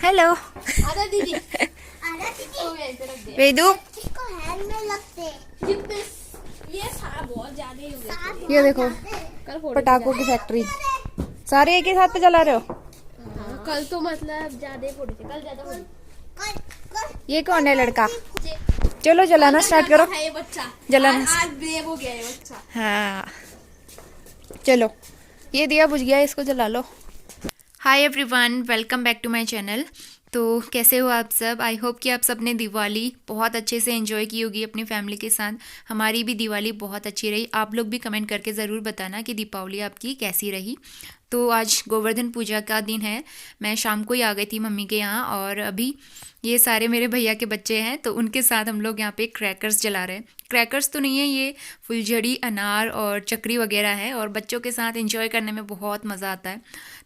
Hello आधा दीदी वेदू, ये सारा बहुत ज्यादा ही हो गया। ये देखो कल फोड़े पटाखों की फैक्ट्री। सारे एक ही साथ पे जला रहे हो? हाँ, कल तो मतलब ज्यादा ही फोड़े थे, कल ज्यादा फोड़े। ये कौन है लड़का? चलो जलाना स्टार्ट करो। है ये बच्चा जलाना। आज ब्रेव हो गया ये बच्चा। हाँ चलो, ये दिया बुझ गया, इसको जला लो। Hi everyone, welcome back to my channel. तो कैसे हो आप सब? आई होप कि आप सब ने दिवाली बहुत अच्छे से एंजॉय की होगी अपनी फैमिली के साथ। हमारी भी दिवाली बहुत अच्छी रही। आप लोग भी कमेंट करके ज़रूर बताना कि दीपावली आपकी कैसी रही। तो आज गोवर्धन पूजा का दिन है। मैं शाम को ही आ गई थी मम्मी के यहाँ, और अभी ये सारे मेरे भैया के बच्चे हैं, तो उनके साथ हम लोग यहाँ पे क्रैकर्स जला रहे हैं। क्रैकर्स तो नहीं है, ये फुलझड़ी, अनार और चक्री वगैरह है, और बच्चों के साथ एंजॉय करने में बहुत मज़ा आता है।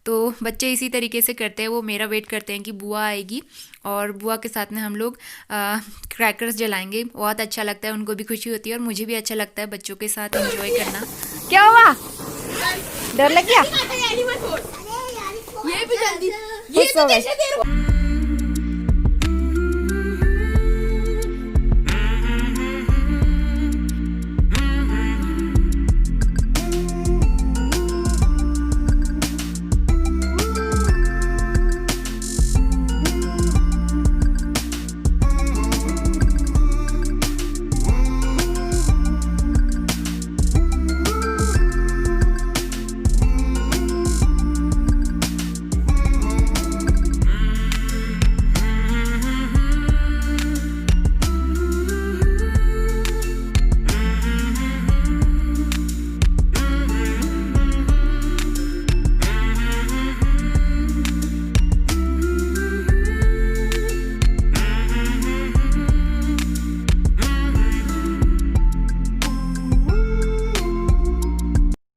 तो बच्चे इसी तरीके से करते हैं, वो मेरा वेट करते हैं कि बुआ आएगी और बुआ के साथ में हम लोग क्रैकर्स जलाएंगे। बहुत अच्छा लगता है, उनको भी खुशी होती है और मुझे भी अच्छा लगता है बच्चों के साथ एंजॉय करना। क्या हुआ? डर लग गया? ये भी जल्दी, ये खुश तो हो गए? कैसे देर हो?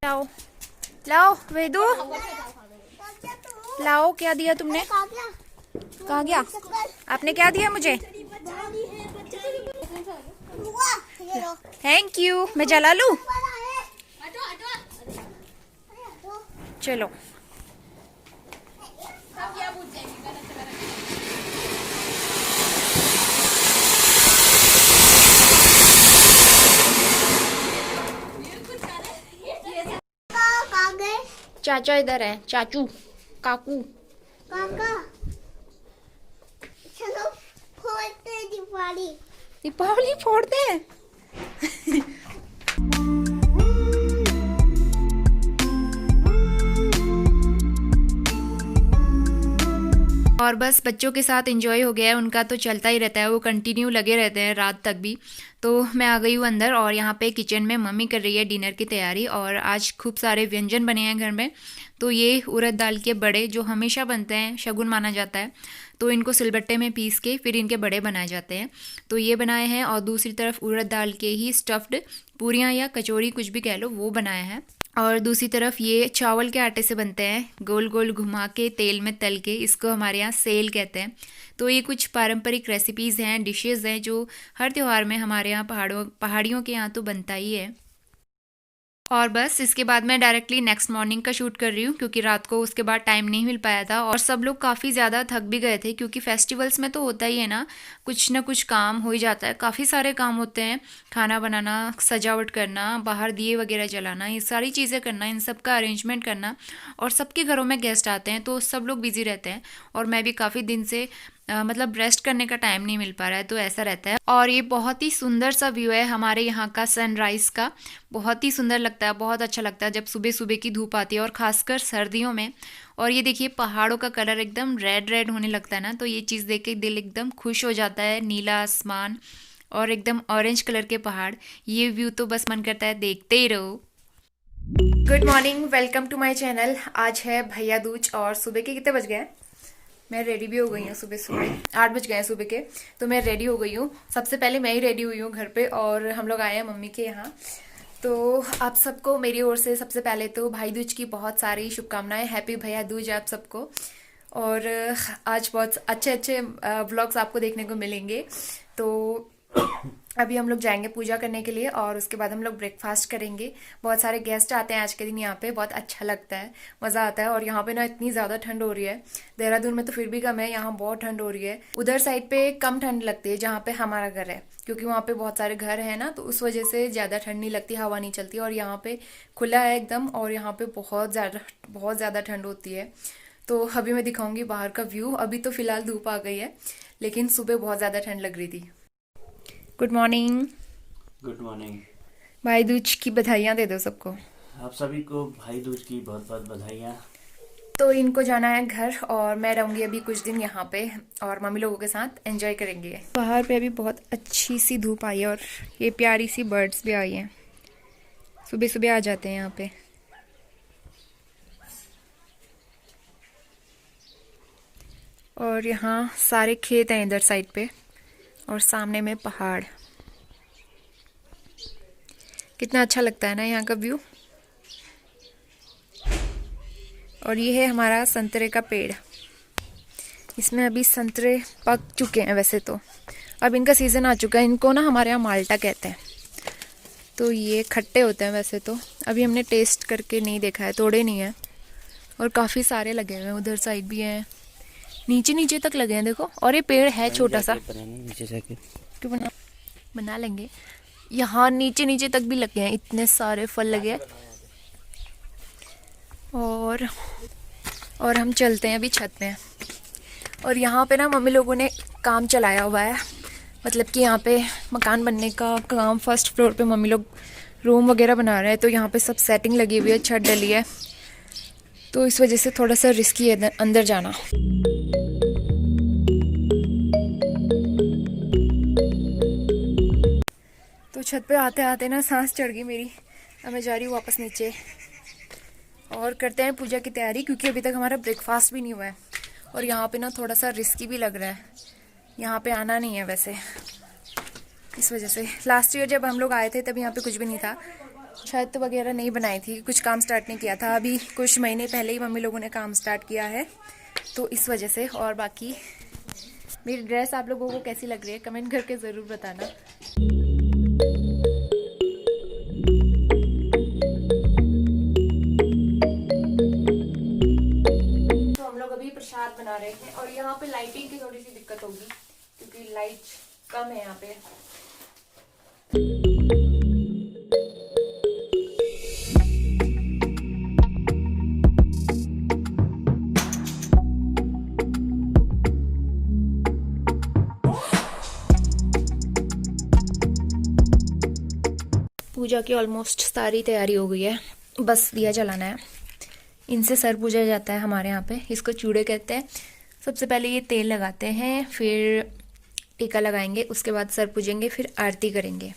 लाओ लाओ वेदू, लाओ। क्या दिया तुमने? कहाँ गया? आपने क्या दिया मुझे? Thank you. मैं जला लूं? चलो। चाचा इधर है, चाचू, काकू। काका चलो फोड़ते हैं दिवाली। दीपावली फोड़ते हैं। और बस बच्चों के साथ एंजॉय हो गया है, उनका तो चलता ही रहता है, वो कंटिन्यू लगे रहते हैं रात तक भी। तो मैं आ गई हूँ अंदर, और यहाँ पे किचन में मम्मी कर रही है डिनर की तैयारी, और आज खूब सारे व्यंजन बने हैं घर में। तो ये उड़द दाल के बड़े जो हमेशा बनते हैं, शगुन माना जाता है, तो इनको सिलबट्टे में पीस के फिर इनके बड़े बनाए जाते हैं। तो ये बनाए हैं, और दूसरी तरफ उड़द दाल के ही स्टफ्ड पूरियाँ या कचौरी कुछ भी कह लो, वो बनाए हैं। और दूसरी तरफ ये चावल के आटे से बनते हैं, गोल गोल घुमा के तेल में तल के, इसको हमारे यहाँ सेल कहते हैं। तो ये कुछ पारंपरिक रेसिपीज़ हैं, डिशेज़ हैं, जो हर त्यौहार में हमारे यहाँ पहाड़ियों के यहाँ तो बनता ही है। और बस इसके बाद मैं डायरेक्टली नेक्स्ट मॉर्निंग का शूट कर रही हूँ, क्योंकि रात को उसके बाद टाइम नहीं मिल पाया था, और सब लोग काफ़ी ज़्यादा थक भी गए थे, क्योंकि फेस्टिवल्स में तो होता ही है ना कुछ काम हो ही जाता है। काफ़ी सारे काम होते हैं, खाना बनाना, सजावट करना, बाहर दिए वगैरह जलाना, ये सारी चीज़ें करना, इन सब का अरेंजमेंट करना, और सबके घरों में गेस्ट आते हैं, तो सब लोग बिजी रहते हैं। और मैं भी काफ़ी दिन से मतलब रेस्ट करने का टाइम नहीं मिल पा रहा है, तो ऐसा रहता है। और ये बहुत ही सुंदर सा व्यू है हमारे यहाँ का सनराइज़ का, बहुत ही सुंदर लगता है, बहुत अच्छा लगता है जब सुबह सुबह की धूप आती है, और ख़ासकर सर्दियों में। और ये देखिए पहाड़ों का कलर एकदम रेड रेड होने लगता है ना, तो ये चीज़ देख के दिल एकदम खुश हो जाता है। नीला आसमान और एकदम ऑरेंज कलर के पहाड़, ये व्यू तो बस मन करता है देखते ही रहो। Good morning, welcome to my channel. आज है भैया दूज, और सुबह के कितने बज गए हैं? मैं रेडी भी हो गई हूँ, सुबह सुबह 8 बज गए हैं सुबह के, तो मैं रेडी हो गई हूँ। सबसे पहले मैं ही रेडी हुई हूँ घर पे, और हम लोग आए हैं मम्मी के यहाँ। तो आप सबको मेरी ओर से सबसे पहले तो भाई दूज की बहुत सारी शुभकामनाएं। हैप्पी भैया दूज आप सबको। और आज बहुत अच्छे अच्छे व्लॉग्स आपको देखने को मिलेंगे। तो अभी हम लोग जाएंगे पूजा करने के लिए और उसके बाद हम लोग ब्रेकफास्ट करेंगे। बहुत सारे गेस्ट आते हैं आज के दिन यहाँ पे, बहुत अच्छा लगता है, मज़ा आता है। और यहाँ पे ना इतनी ज़्यादा ठंड हो रही है, देहरादून में तो फिर भी कम है, यहाँ बहुत ठंड हो रही है। उधर साइड पे कम ठंड लगती है जहाँ पे हमारा घर है, क्योंकि वहाँ पे बहुत सारे घर हैं ना, तो उस वजह से ज़्यादा ठंड नहीं लगती, हवा नहीं चलती। और यहाँ पे खुला है एकदम, और यहाँ पे बहुत ज़्यादा ठंड होती है। तो अभी मैं दिखाऊंगी बाहर का व्यू। अभी तो फिलहाल धूप आ गई है, लेकिन सुबह बहुत ज़्यादा ठंड लग रही थी। Good morning. Good morning. भाई दूज की बधाइयाँ दे दो सबको। आप सभी को भाई दूज की बहुत बहुत बधाइयाँ। तो इनको जाना है घर, और मैं रहूँगी अभी कुछ दिन यहाँ पे, और मम्मी लोगों के साथ एंजॉय करेंगे। बाहर पे अभी बहुत अच्छी सी धूप आई है, और ये प्यारी सी बर्ड्स भी आई हैं, सुबह सुबह आ जाते हैं यहाँ पे। और यहाँ सारे खेत हैं इधर साइड पे, और सामने में पहाड़। कितना अच्छा लगता है ना यहाँ का व्यू। और ये है हमारा संतरे का पेड़, इसमें अभी संतरे पक चुके हैं वैसे तो, अब इनका सीज़न आ चुका है। इनको ना हमारे यहाँ माल्टा कहते हैं। तो ये खट्टे होते हैं वैसे तो, अभी हमने टेस्ट करके नहीं देखा है, तोड़े नहीं है। और काफ़ी सारे लगे हुए हैं, उधर साइड भी हैं, नीचे नीचे तक लगे हैं देखो। और ये पेड़ है छोटा सा, नीचे जाके तो बना लेंगे। यहाँ नीचे नीचे तक भी लगे हैं, इतने सारे फल लगे हैं। और हम चलते हैं अभी छत पे। और यहाँ पे ना मम्मी लोगों ने काम चलाया हुआ है, मतलब कि यहाँ पे मकान बनने का काम, फर्स्ट फ्लोर पे मम्मी लोग रूम वगैरह बना रहे हैं। तो यहाँ पे सब सेटिंग लगी हुई है, छत डली है, तो इस वजह से थोड़ा सा रिस्की है अंदर जाना। तो छत पे आते आते ना सांस चढ़ गई मेरी। अब मैं जा रही हूँ वापस नीचे, और करते हैं पूजा की तैयारी, क्योंकि अभी तक हमारा ब्रेकफास्ट भी नहीं हुआ है। और यहाँ पे ना थोड़ा सा रिस्की भी लग रहा है, यहाँ पे आना नहीं है वैसे, इस वजह से। लास्ट ईयर जब हम लोग आए थे तब यहाँ पे कुछ भी नहीं था, छत वगैरह नहीं बनाई थी, कुछ काम स्टार्ट नहीं किया था। अभी कुछ महीने पहले ही मम्मी लोगों ने काम स्टार्ट किया है, तो इस वजह से। और बाकी मेरी ड्रेस आप लोगों को कैसी लग रही है कमेंट करके ज़रूर बताना। प्रसाद बना रहे हैं, और यहाँ पे लाइटिंग की थोड़ी सी दिक्कत होगी, क्योंकि लाइट कम है यहाँ पे। पूजा की ऑलमोस्ट सारी तैयारी हो गई है, बस दिया जलाना है। इनसे सर पूजा जाता है हमारे यहाँ पे, इसको चूड़े कहते हैं। सबसे पहले ये तेल लगाते हैं, फिर टीका लगाएंगे, उसके बाद सर पूजेंगे, फिर आरती करेंगे।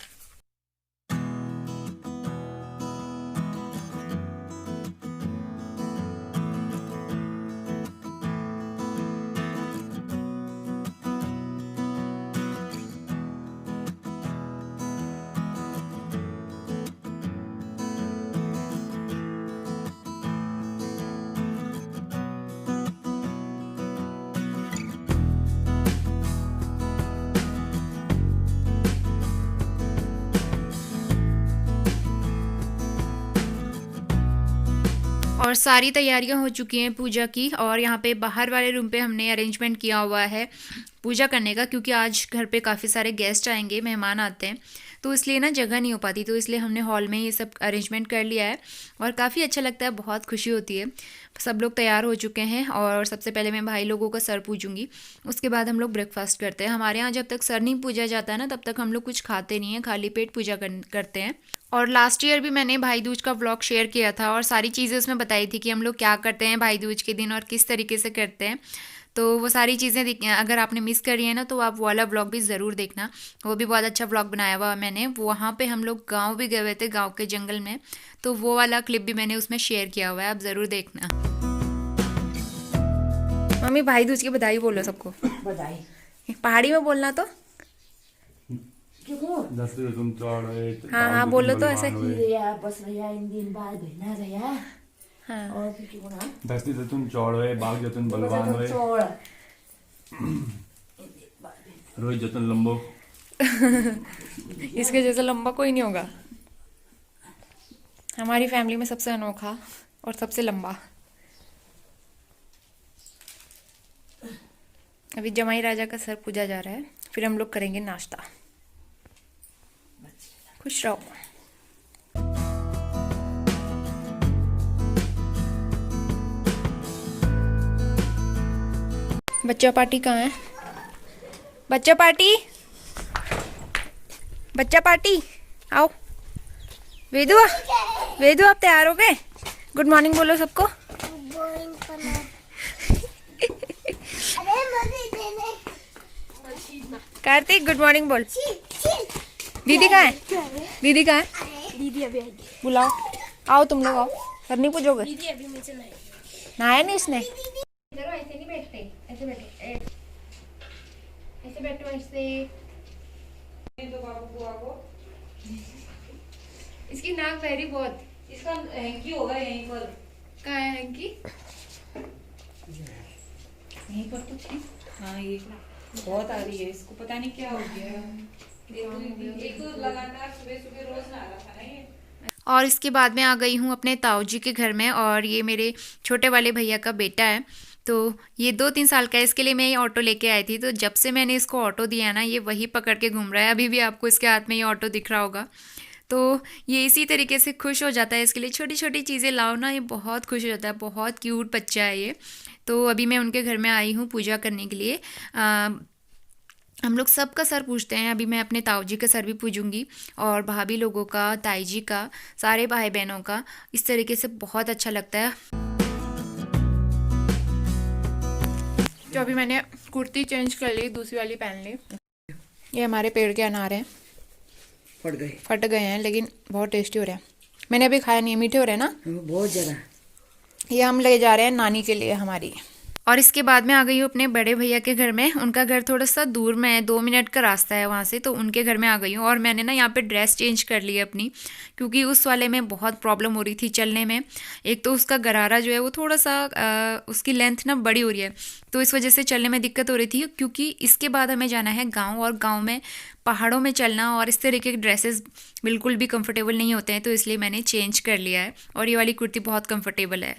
और सारी तैयारियां हो चुकी हैं पूजा की, और यहाँ पे बाहर वाले रूम पे हमने अरेंजमेंट किया हुआ है पूजा करने का, क्योंकि आज घर पे काफ़ी सारे गेस्ट आएंगे, मेहमान आते हैं, तो इसलिए ना जगह नहीं हो पाती, तो इसलिए हमने हॉल में ये सब अरेंजमेंट कर लिया है। और काफ़ी अच्छा लगता है, बहुत खुशी होती है। सब लोग तैयार हो चुके हैं, और सबसे पहले मैं भाई लोगों का सर पूजूंगी, उसके बाद हम लोग ब्रेकफास्ट करते हैं। हमारे यहाँ जब तक सर नहीं पूजा जाता है ना, तब तक हम लोग कुछ खाते नहीं हैं, खाली पेट पूजा करते हैं। और लास्ट ईयर भी मैंने भाई दूज का व्लॉग शेयर किया था, और सारी चीज़ें उसमें बताई थी कि हम लोग क्या करते हैं भाई दूज के दिन और किस तरीके से करते हैं। तो वो सारी चीज़ें अगर आपने मिस करी है ना, तो आप वो वाला व्लॉग भी ज़रूर देखना, वो भी बहुत अच्छा व्लॉग बनाया हुआ मैंने। वहाँ पे हम लोग गांव भी गए हुए थे, गांव के जंगल में, तो वो वाला क्लिप भी मैंने उसमें शेयर किया हुआ है, आप ज़रूर देखना। मम्मी भाई दूज की बधाई बोलो सबको। बधाई पहाड़ी में बोलना तो। हाँ हाँ बोलो तो ऐसे। बस रहा इन दिन बाद भेना रहा। हाँ। और फिर क्यों ना धरती जतन चौड़ होए, बाघ जतन बलवान होए, रोज जतन लंबो। इसके जैसा लंबा कोई नहीं होगा। हमारी फैमिली में सबसे अनोखा और सबसे लंबा। अभी जमाई राजा का सर पूजा जा रहा है, फिर हम लोग करेंगे नाश्ता। खुश रहो। बच्चा पार्टी कहाँ है? बच्चा पार्टी, बच्चा पार्टी आओ। वेदू, वेदू आप तैयार हो गए? गुड मॉर्निंग बोलो सबको। बोरिंग करना। अरे मुझे देने। कार्तिक गुड मॉर्निंग बोल। छील। दीदी कहाँ है? दीदी कहाँ है? दीदी अभी आएगी। बुलाओ, आओ तुम लोग आओ। सर नहीं पूछोगे? दीदी अभी मुझे नहीं। नहाया नहीं इसने? चलो ऐसे नहीं बैठते, ऐसे बैठो, ऐसे बैठो, ऐसे। इसकी नाक बहरी बहुत। इसका हैंकी होगा यहीं पर। कहाँ है हैंकी? यहीं पर तो थी। हाँ ये बहुत आ रही है, इसको पता नहीं क्या हो गया। एक तो लगातार सुबह सुबह रोज नहा रहा था ना ये। और इसके बाद में आ गई हूँ अपने ताऊ जी के घर में, और ये मेरे छोटे वाले भैया का बेटा है। तो ये 2-3 साल का है, इसके लिए मैं ये ऑटो लेके आई थी। तो जब से मैंने इसको ऑटो दिया ना, ये वही पकड़ के घूम रहा है। अभी भी आपको इसके हाथ में ये ऑटो दिख रहा होगा। तो ये इसी तरीके से खुश हो जाता है। इसके लिए छोटी छोटी चीज़ें लाओ ना, ये बहुत खुश हो जाता है। बहुत क्यूट बच्चा है ये। तो अभी मैं उनके घर में आई हूँ पूजा करने के लिए। हम लोग सबका सर पूजते हैं। अभी मैं अपने ताऊ जी का सर भी पूजूंगी, और भाभी लोगों का, ताई जी का, सारे भाई बहनों का। इस तरीके से बहुत अच्छा लगता है। तो अभी मैंने कुर्ती चेंज कर ली, दूसरी वाली पहन ली। ये हमारे पेड़ के अनार हैं, फट गए हैं, लेकिन बहुत टेस्टी हो रहे हैं। मैंने अभी खाया नहीं, मीठे हो रहे हैं ना बहुत ज़्यादा। ये हम ले जा रहे हैं नानी के लिए हमारी। और इसके बाद में आ गई हूँ अपने बड़े भैया के घर में। उनका घर थोड़ा सा दूर में है, 2 मिनट का रास्ता है वहाँ से। तो उनके घर में आ गई हूँ, और मैंने ना यहाँ पे ड्रेस चेंज कर ली है अपनी, क्योंकि उस वाले में बहुत प्रॉब्लम हो रही थी चलने में। एक तो उसका गरारा जो है वो थोड़ा सा उसकी लेंथ ना बड़ी हो रही है, तो इस वजह से चलने में दिक्कत हो रही थी। क्योंकि इसके बाद हमें जाना है गाँव, और गाँव में पहाड़ों में चलना और इस तरीके के ड्रेसेस बिल्कुल भी कंफर्टेबल नहीं होते हैं। तो इसलिए मैंने चेंज कर लिया है, और ये वाली कुर्ती बहुत कंफर्टेबल है।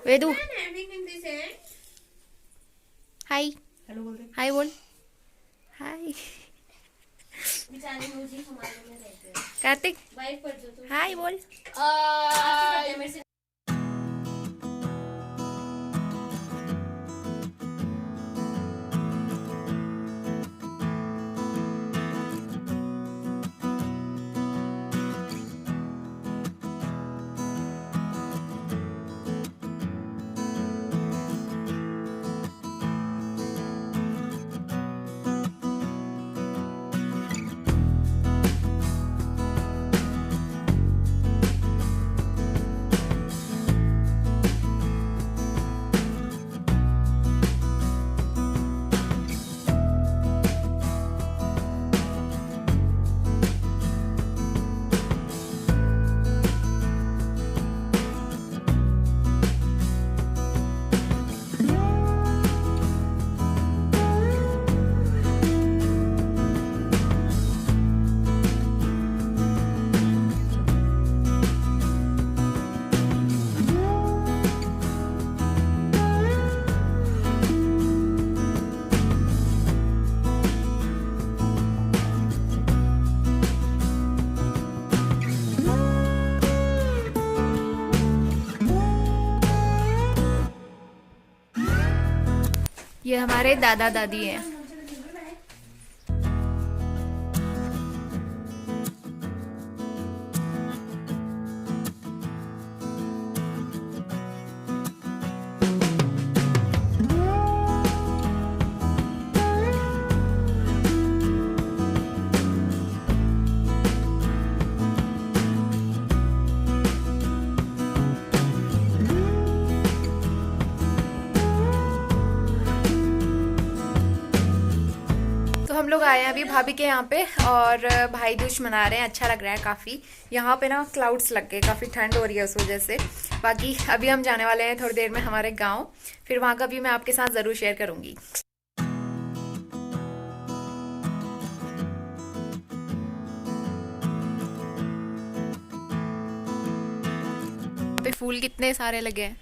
वेदू हाय, हेलो बोल रहे। हाय बोल, हाय। बेचारे मुझे हमारे में रहते हैं। कार्तिक वाइफ पर जो तुम हाय बोल। आपसे मेरे से। ये हमारे दादा दादी हैं। लोग आए हैं अभी भाभी के यहाँ पे और भाई दूज मना रहे हैं। अच्छा लग रहा है काफ़ी। यहाँ पे ना क्लाउड्स लग गए, काफ़ी ठंड हो रही है उस वजह से। बाकी अभी हम जाने वाले हैं थोड़ी देर में हमारे गांव, फिर वहाँ का भी मैं आपके साथ ज़रूर शेयर करूँगी। पे फूल कितने सारे लगे हैं,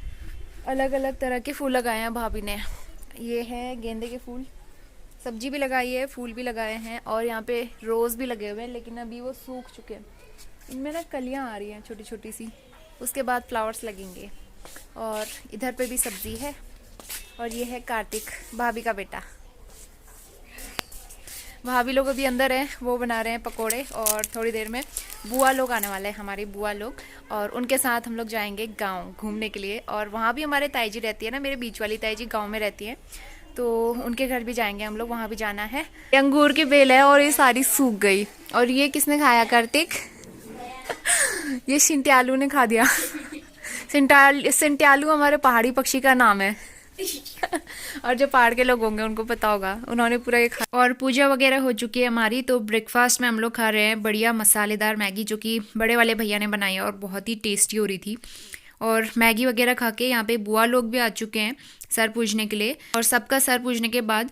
अलग अलग तरह के फूल लगाए हैं भाभी ने। ये है गेंदे के फूल, सब्जी भी लगाई है, फूल भी लगाए हैं और यहाँ पे रोज़ भी लगे हुए हैं, लेकिन अभी वो सूख चुके हैं। इनमें ना कलियाँ आ रही हैं छोटी छोटी सी, उसके बाद फ्लावर्स लगेंगे। और इधर पे भी सब्जी है। और ये है कार्तिक, भाभी का बेटा। भाभी लोग अभी अंदर हैं, वो बना रहे हैं पकोड़े। और थोड़ी देर में बुआ लोग आने वाले हैं, हमारे बुआ लोग, और उनके साथ हम लोग जाएंगे गांव घूमने के लिए। और वहाँ भी हमारे ताई जी रहती है ना, मेरे बीच वाली ताई जी गांव में रहती है, तो उनके घर भी जाएंगे हम लोग, वहाँ भी जाना है। ये अंगूर की बेल है और ये सारी सूख गई। और ये किसने खाया कार्तिक? ये सिंट्यालू ने खा दिया। सिंट्यालू हमारे पहाड़ी पक्षी का नाम है। और जो पहाड़ के लोग होंगे उनको पता होगा, उन्होंने पूरा ये खाया। और पूजा वगैरह हो चुकी है हमारी, तो ब्रेकफास्ट में हम लोग खा रहे हैं बढ़िया मसालेदार मैगी, जो कि बड़े वाले भैया ने बनाई है और बहुत ही टेस्टी हो रही थी। और मैगी वगैरह खा के यहाँ पे बुआ लोग भी आ चुके हैं सर पूजने के लिए। और सबका सर पूजने के बाद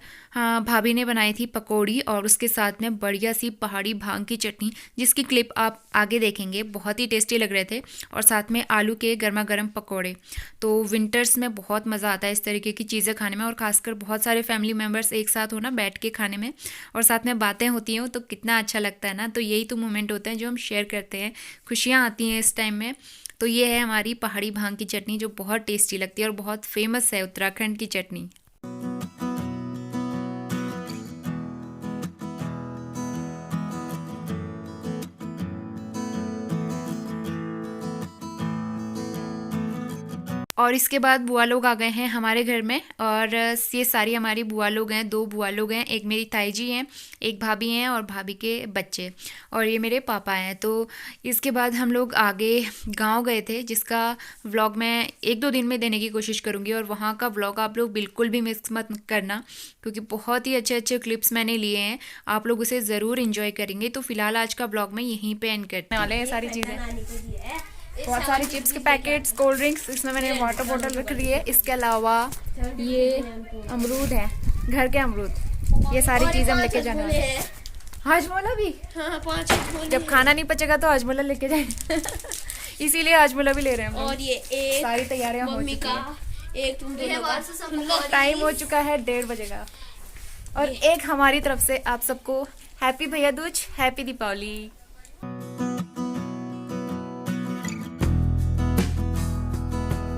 भाभी ने बनाई थी पकौड़ी और उसके साथ में बढ़िया सी पहाड़ी भांग की चटनी, जिसकी क्लिप आप आगे देखेंगे। बहुत ही टेस्टी लग रहे थे। और साथ में आलू के गर्मा गर्म पकौड़े। तो विंटर्स में बहुत मज़ा आता है इस तरीके की चीज़ें खाने में, और खासकर बहुत सारे फैमिली मेम्बर्स एक साथ हो ना बैठ के खाने में, और साथ में बातें होती हैं तो कितना अच्छा लगता है ना। तो यही तो मोमेंट होते हैं जो हम शेयर करते हैं, खुशियाँ आती हैं इस टाइम में। तो ये है हमारी पहाड़ी भांग की चटनी, जो बहुत टेस्टी लगती है और बहुत फेमस है उत्तराखंड की चटनी। और इसके बाद बुआ लोग आ गए हैं हमारे घर में। और ये सारी हमारी बुआ लोग हैं, 2 बुआ लोग हैं, एक मेरी ताई जी हैं, एक भाभी हैं और भाभी के बच्चे, और ये मेरे पापा हैं। तो इसके बाद हम लोग आगे गांव गए थे, जिसका व्लॉग मैं 1-2 दिन में देने की कोशिश करूंगी। और वहाँ का व्लॉग आप लोग बिल्कुल भी मिस मत करना, क्योंकि बहुत ही अच्छे अच्छे क्लिप्स मैंने लिए हैं, आप लोग उसे ज़रूर इन्जॉय करेंगे। तो फिलहाल आज का व्लॉग मैं यहीं पर एंड करने वाले हैं। सारी चीज़ें, बहुत सारी चिप्स के पैकेट्स, कोल्ड ड्रिंक्स, इसमें मैंने वाटर बोतल रख ली है। इसके अलावा ये अमरूद है, घर के अमरूद। ये सारी चीज़ें हम लेके जाने वाले हैं। हाजमोला भी, हाँ 5 जब खाना नहीं पचेगा तो हाजमोला लेके जाएंगे। इसीलिए हाजमोला भी ले रहे हैं हम लोग। और ये एक सारी तैयारियां हो मम्मी चुकी का, हैं। एक तुम दोनों का। टाइम हो चुका है 1:30 बजे का। और एक हमारी तरफ से आप सबको हैप्पी भैया दूज, हैप्पी दीपावली।